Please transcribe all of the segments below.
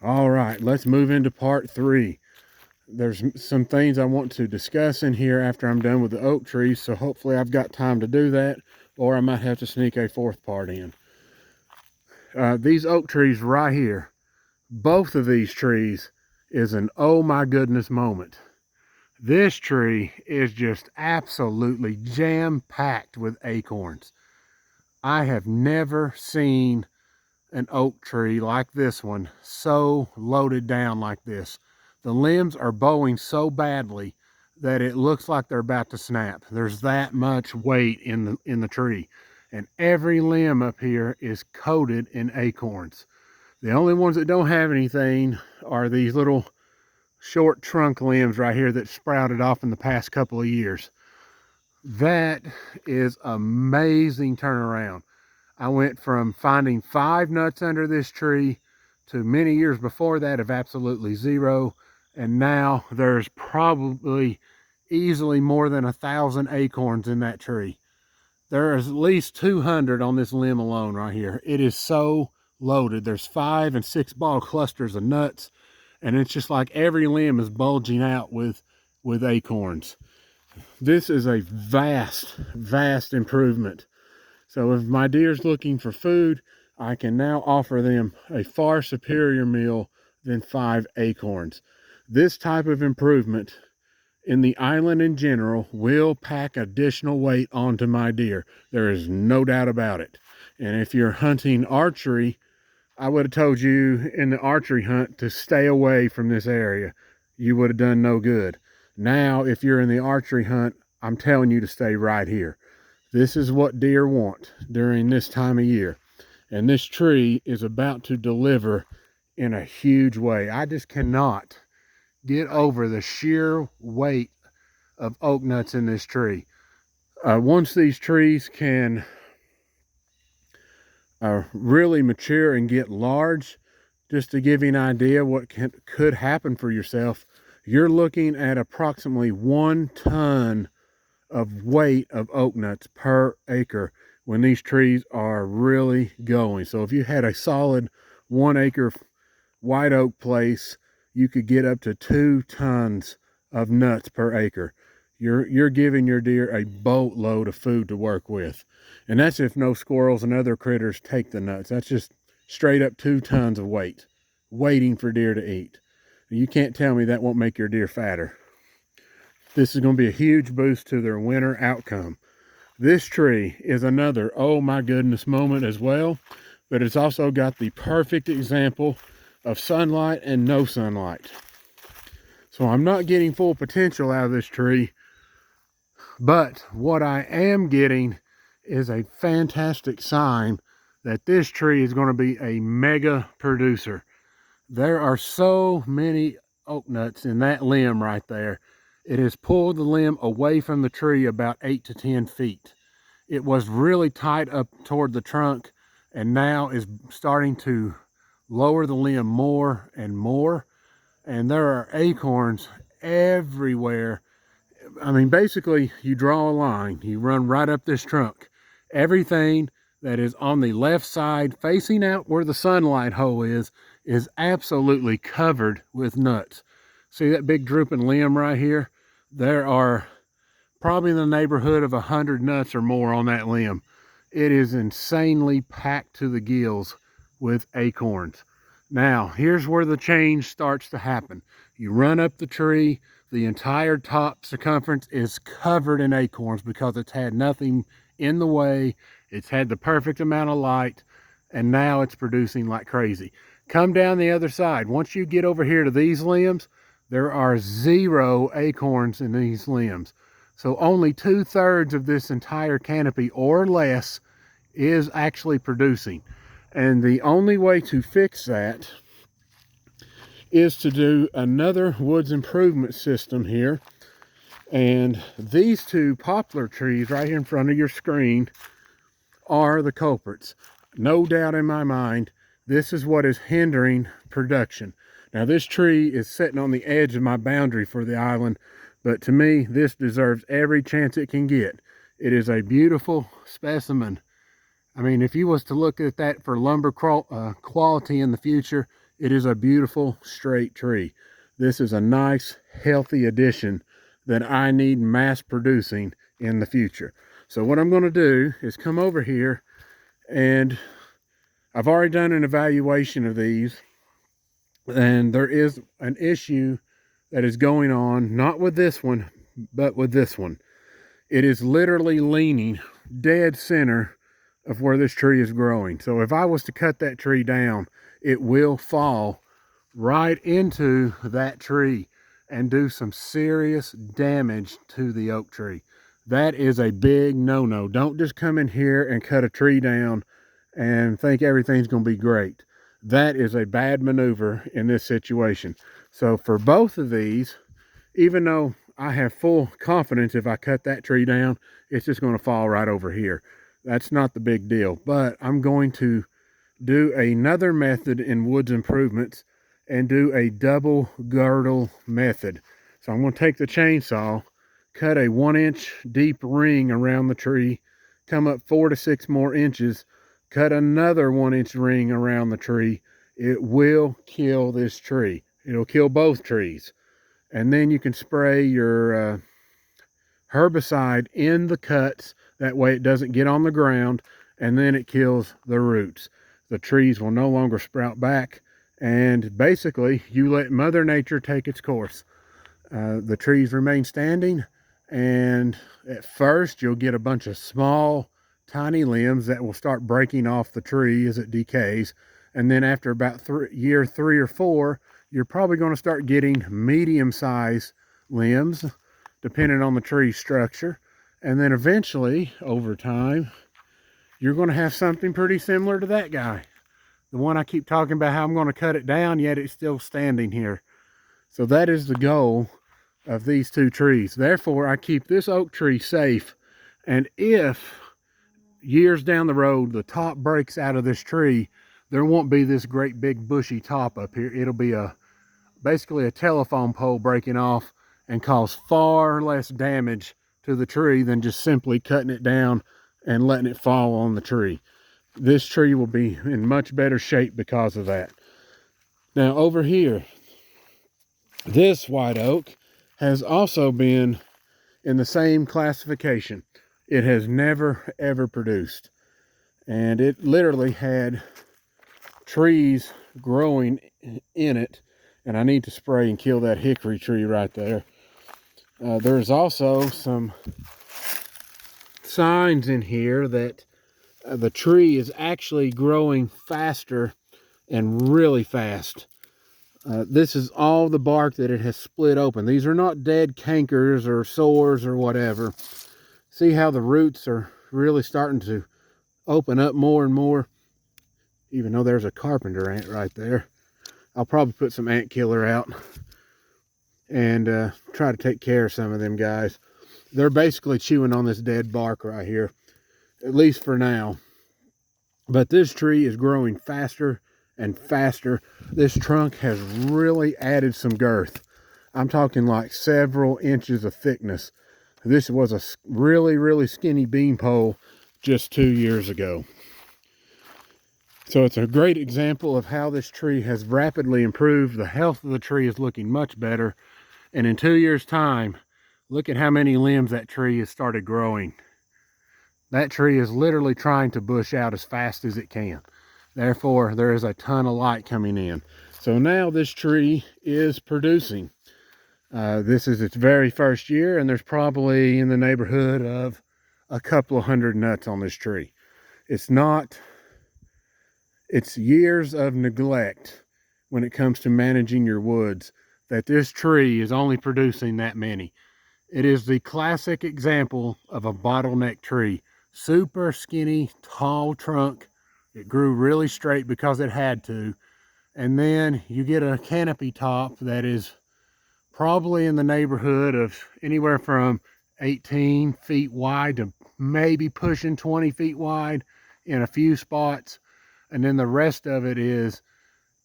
All right, let's move into part 3. There's some things I want to discuss in here after I'm done with the oak trees, so hopefully I've got time to do that, or I might have to sneak a fourth part in. These oak trees right here, both of these trees is an oh my goodness moment. This tree is just absolutely jam-packed with acorns. I have never seen an oak tree like this one so loaded down like this. The limbs are bowing so badly that it looks like they're about to snap. There's that much weight in the tree. And every limb up here is coated in acorns. The only ones that don't have anything are these little short trunk limbs right here that sprouted off in the past couple of years. That is amazing turnaround. I went from finding 5 nuts under this tree to many years before that of absolutely 0. And now there's probably easily more than 1,000 acorns in that tree. There is at least 200 on this limb alone right here. It is so loaded. There's 5 and 6 ball clusters of nuts, and it's just like every limb is bulging out with acorns. This is a vast improvement. So if my deer's looking for food, I can now offer them a far superior meal than 5 acorns. This type of improvement in the island in general will pack additional weight onto my deer. There is no doubt about it. And if you're hunting archery, I would have told you in the archery hunt to stay away from this area. You would have done no good. Now, if you're in the archery hunt, I'm telling you to stay right here. This is what deer want during this time of year. And this tree is about to deliver in a huge way. I just cannot get over the sheer weight of oak nuts in this tree. Once these trees can really mature and get large, just to give you an idea what could happen for yourself, you're looking at approximately 1 ton of weight of oak nuts per acre when these trees are really going. So if you had a solid 1 acre white oak place, you could get up to 2 tons of nuts per acre. You're giving your deer a boatload of food to work with. And that's if no squirrels and other critters take the nuts. That's just straight up 2 tons of weight waiting for deer to eat. You can't tell me that won't make your deer fatter. This is going to be a huge boost to their winter outcome. This tree is another oh my goodness moment as well, but it's also got the perfect example of sunlight and no sunlight. So I'm not getting full potential out of this tree, but what I am getting is a fantastic sign that this tree is going to be a mega producer. There are so many oak nuts in that limb right there. It has pulled the limb away from the tree about 8 to 10 feet. It was really tight up toward the trunk and now is starting to lower the limb more and more. And there are acorns everywhere. I mean, basically, you draw a line, you run right up this trunk. Everything that is on the left side, facing out where the sunlight hole is absolutely covered with nuts. See that big drooping limb right here? There are probably in the neighborhood of 100 nuts or more on that limb. It is insanely packed to the gills with acorns. Now, here's where the change starts to happen. You run up the tree, the entire top circumference is covered in acorns because it's had nothing in the way. It's had the perfect amount of light, and now it's producing like crazy. Come down the other side. Once you get over here to these limbs, there are 0 acorns in these limbs. So only 2/3 of this entire canopy or less is actually producing. And the only way to fix that is to do another woods improvement system here. And these 2 poplar trees right here in front of your screen are the culprits. No doubt in my mind, this is what is hindering production. Now this tree is sitting on the edge of my boundary for the island, but to me, this deserves every chance it can get. It is a beautiful specimen. I mean, if you was to look at that for lumber quality in the future, It is a beautiful straight tree. This is a nice, healthy addition that I need mass producing in the future. So what I'm going to do is come over here, and I've already done an evaluation of these, and there is an issue that is going on, not with this one, but with this one. It is literally leaning dead center of where this tree is growing. So if I was to cut that tree down, it will fall right into that tree and do some serious damage to the oak tree. That is a big no-no. Don't just come in here and cut a tree down and think everything's going to be great. That is a bad maneuver in this situation. So for both of these, even though I have full confidence if I cut that tree down, it's just going to fall right over here. That's not the big deal. But I'm going to do another method in woods improvements and do a double girdle method. So I'm going to take the chainsaw, cut a 1-inch deep ring around the tree, come up 4 to 6 more inches, cut another 1-inch ring around the tree. It will kill this tree. It'll kill both trees. And then you can spray your herbicide in the cuts. That way it doesn't get on the ground, and then it kills the roots. The trees will no longer sprout back, and basically you let Mother Nature take its course. The trees remain standing, and at first you'll get a bunch of small, tiny limbs that will start breaking off the tree as it decays. And then after about year 3 or 4, you're probably going to start getting medium-sized limbs, depending on the tree structure. And then eventually, over time, you're going to have something pretty similar to that guy. The one I keep talking about how I'm going to cut it down, yet it's still standing here. So that is the goal of these 2 trees. Therefore, I keep this oak tree safe. And if years down the road, the top breaks out of this tree, there won't be this great big bushy top up here. It'll be basically a telephone pole breaking off and cause far less damage to the tree than just simply cutting it down and letting it fall on the tree. This tree will be in much better shape because of that. Now over here, this white oak has also been in the same classification. It has never ever produced, and it literally had trees growing in it, and I need to spray and kill that hickory tree right there. There's also some signs in here that the tree is actually growing faster and really fast. This is all the bark that it has split open. These are not dead cankers or sores or whatever. See how the roots are really starting to open up more and more? Even though there's a carpenter ant right there. I'll probably put some ant killer out and try to take care of some of them guys. They're basically chewing on this dead bark right here, at least for now. But this tree is growing faster and faster. This trunk has really added some girth. I'm talking like several inches of thickness. This was a really, really skinny bean pole just 2 years ago. So it's a great example of how this tree has rapidly improved. The health of the tree is looking much better. And in 2 years' time, look at how many limbs that tree has started growing. That tree is literally trying to bush out as fast as it can. Therefore, there is a ton of light coming in. So now this tree is producing. This is its very first year, and there's probably in the neighborhood of a couple of hundred nuts on this tree. It's years of neglect when it comes to managing your woods that this tree is only producing that many. It is the classic example of a bottleneck tree. Super skinny, tall trunk. It grew really straight because it had to. And then you get a canopy top that is probably in the neighborhood of anywhere from 18 feet wide to maybe pushing 20 feet wide in a few spots. And then the rest of it is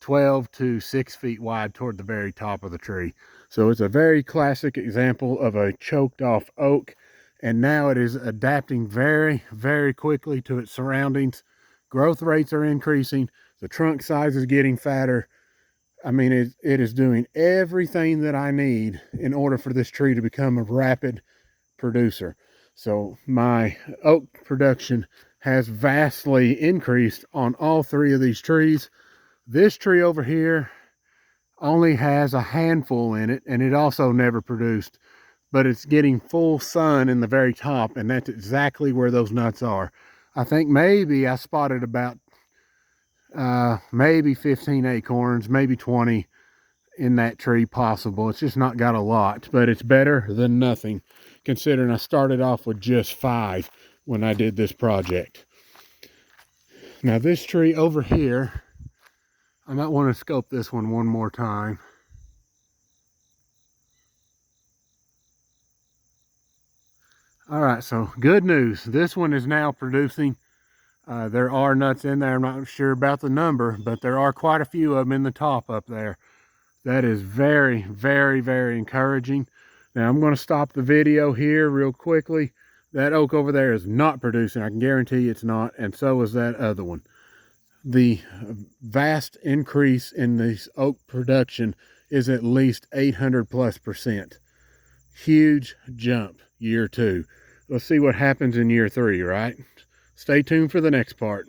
12 to 6 feet wide toward the very top of the tree. So it's a very classic example of a choked off oak, and now it is adapting very, very quickly to its surroundings. Growth rates are increasing, the trunk size is getting fatter, I mean, it is doing everything that I need in order for this tree to become a rapid producer. So my oak production has vastly increased on all three of these trees. This tree over here only has a handful in it, and it also never produced, but it's getting full sun in the very top, and that's exactly where those nuts are. I think maybe I spotted about maybe 15 acorns, maybe 20 in that tree possible. It's just not got a lot, but it's better than nothing, considering I started off with just 5 when I did this project. Now this tree over here, I might want to scope this one more time. All right, so good news. This one is now producing. There are nuts in there. I'm not sure about the number, but there are quite a few of them in the top up there. That is very, very, very encouraging. Now I'm going to stop the video here real quickly. That oak over there is not producing. I can guarantee you it's not, and so is that other one. The vast increase in this oak production is at least 800+%. Huge jump year 2. Let's see what happens in year 3, right? Stay tuned for the next part.